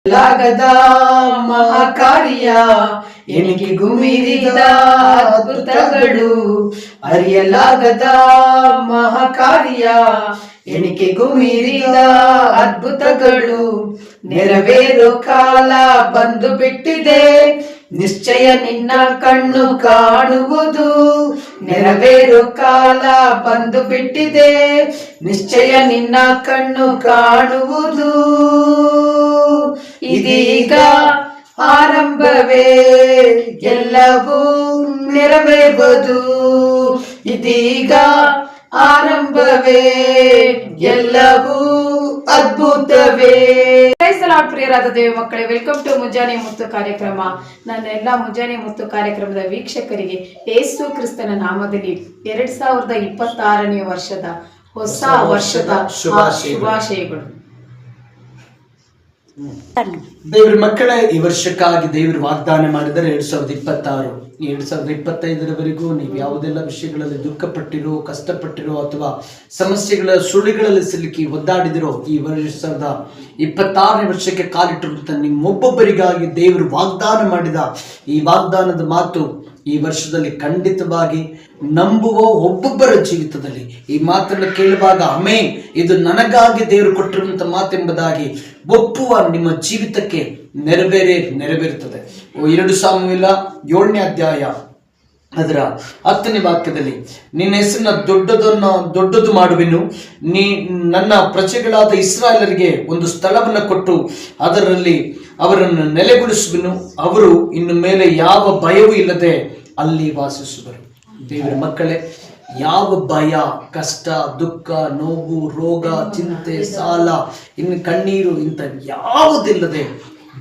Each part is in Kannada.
ಲಾಗದ ಮಹಾಕಾರ್ಯ ಎಣಿಕೆಗೂ ಮೀರಿದ ಅದ್ಭುತಗಳು, ಅರಿಯಲಾಗದ ಮಹಾಕಾರ್ಯ ಎಣಿಕೆಗೂ ಮೀರಿದ ಅದ್ಭುತಗಳು, ನೆರವೇರೋ ಕಾಲ ಬಂದು ಬಿಟ್ಟಿದೆ, ನಿಶ್ಚಯ ನಿನ್ನ ಕಣ್ಣು ಕಾಣುವುದು. ನೆರವೇರೋ ಕಾಲ ಬಂದು ಬಿಟ್ಟಿದೆ, ನಿಶ್ಚಯ ನಿನ್ನ ಕಣ್ಣು ಕಾಣುವುದು. ಇದೀಗ ಆರಂಭವೇ ಎಲ್ಲವೂ ನೆರವೇರುವುದು. ಇದೀಗ ಆರಂಭವೇ ಎಲ್ಲವೂ ಅದ್ಭುತವೇ. ಪ್ರಿಯರಾದ ದೇವ ಮಕ್ಕಳೇ, ವೆಲ್ಕಮ್ ಟು ಮುಂಜಾನೆ ಮುತ್ತು ಕಾರ್ಯಕ್ರಮ. ನನ್ನ ಎಲ್ಲ ಮುಂಜಾನೆ ಮುತ್ತು ಕಾರ್ಯಕ್ರಮದ ವೀಕ್ಷಕರಿಗೆ ಯೇಸು ಕ್ರಿಸ್ತನ ನಾಮದಲ್ಲಿ 2026ನೇ ವರ್ಷದ ಹೊಸ ವರ್ಷದ ಶುಭಾಶಯಗಳು. ದೇವ್ರ ಮಕ್ಕಳೇ, ಈ ವರ್ಷಕ್ಕಾಗಿ ದೇವರು ವಾಗ್ದಾನ ಮಾಡಿದರೆ 2026, 2025ರವರೆಗೂ ನೀವು ಯಾವುದೆಲ್ಲ ವಿಷಯಗಳಲ್ಲಿ ದುಃಖಪಟ್ಟಿರೋ, ಕಷ್ಟಪಟ್ಟಿರೋ ಅಥವಾ ಸಮಸ್ಯೆಗಳ ಸುಳಿಗಳಲ್ಲಿ ಸಿಲುಕಿ ಒದ್ದಾಡಿದಿರೋ, ಈ 2026ನೇ ವರ್ಷಕ್ಕೆ ಕಾಲಿಟ್ಟಿರುವಂತ ನಿಮ್ಮೊಬ್ಬೊಬ್ಬರಿಗಾಗಿ ದೇವರು ವಾಗ್ದಾನ ಮಾಡಿದ ಈ ವಾಗ್ದಾನದ ಮಾತು ಈ ವರ್ಷದಲ್ಲಿ ಖಂಡಿತವಾಗಿ ನಂಬುವ ಒಬ್ಬೊಬ್ಬರ ಜೀವಿತದಲ್ಲಿ ಈ ಮಾತನ್ನು ಕೇಳುವಾಗ ಆಮೆನ್, ಇದು ನನಗಾಗಿ ದೇವರು ಕೊಟ್ಟಿರುವಂತ ಮಾತೆಂಬುದಾಗಿ ಒಪ್ಪುವ ನಿಮ್ಮ ಜೀವಿತಕ್ಕೆ ನೆರವೇರುತ್ತದೆ. 2 ಸಾಮುವೇಲ 7ನೇ ಅಧ್ಯಾಯ ಅದರ 10ನೇ ವಾಕ್ಯದಲ್ಲಿ, ನಿನ್ನ ಹೆಸರನ್ನ ದೊಡ್ಡದು ಮಾಡುವೆನು, ನನ್ನ ಪ್ರಜೆಗಳಾದ ಇಸ್ರಾಯೇಲರಿಗೆ ಒಂದು ಸ್ಥಳವನ್ನು ಕೊಟ್ಟು ಅದರಲ್ಲಿ ಅವರನ್ನು ನೆಲೆಗೊಳಿಸುವೆನು, ಅವರು ಇನ್ನು ಮೇಲೆ ಯಾವ ಭಯವೂ ಇಲ್ಲದೆ ಅಲ್ಲಿ ವಾಸಿಸುವರು. ದೇವರ ಮಕ್ಕಳೇ, ಯಾವ ಭಯ, ಕಷ್ಟ, ದುಃಖ, ನೋವು, ರೋಗ, ಚಿಂತೆ, ಸಾಲ, ಇನ್ನು ಕಣ್ಣೀರು ಇಂಥ ಯಾವುದಿಲ್ಲದೆ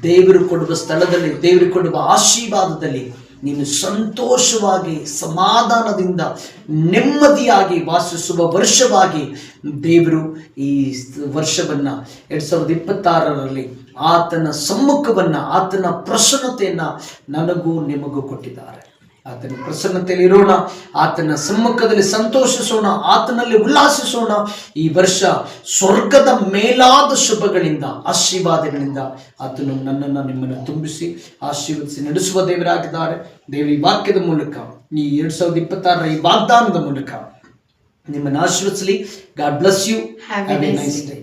ದೇವರು ಕೊಡುವ ಸ್ಥಳದಲ್ಲಿ, ದೇವರು ಕೊಡುವ ಆಶೀರ್ವಾದದಲ್ಲಿ ನೀನು ಸಂತೋಷವಾಗಿ ಸಮಾಧಾನದಿಂದ ನೆಮ್ಮದಿಯಾಗಿ ವಾಸಿಸುವ ವರ್ಷವಾಗಿ ದೇವರು ಈ ವರ್ಷವನ್ನ 2026ರಲ್ಲಿ ಆತನ ಸಮ್ಮುಖವನ್ನ, ಆತನ ಪ್ರಸನ್ನತೆಯನ್ನ ನನಗೂ ನಿಮಗೂ ಕೊಟ್ಟಿದ್ದಾರೆ. ಆತನ ಪ್ರಸನ್ನತೆಯಲ್ಲಿ ಇರೋಣ, ಆತನ ಸಮ್ಮುಖದಲ್ಲಿ ಸಂತೋಷಿಸೋಣ, ಆತನಲ್ಲಿ ಉಲ್ಲಾಸಿಸೋಣ. ಈ ವರ್ಷ ಸ್ವರ್ಗದ ಮೇಲಾದ ಶುಭಗಳಿಂದ, ಆಶೀರ್ವಾದಗಳಿಂದ ಆತನು ನನ್ನನ್ನು ನಿಮ್ಮನ್ನು ತುಂಬಿಸಿ ಆಶೀರ್ವದಿಸಿ ನಡೆಸುವ ದೇವರಾಗಿದ್ದಾರೆ. ದೇವರ ಈ ವಾಕ್ಯದ ಮೂಲಕ, ಈ 2026ರ ಈ ವಾಗ್ದಾನದ ಮೂಲಕ ನಿಮ್ಮನ್ನು ಆಶೀರ್ವದಿಸಲಿ. God bless you. Have a nice day.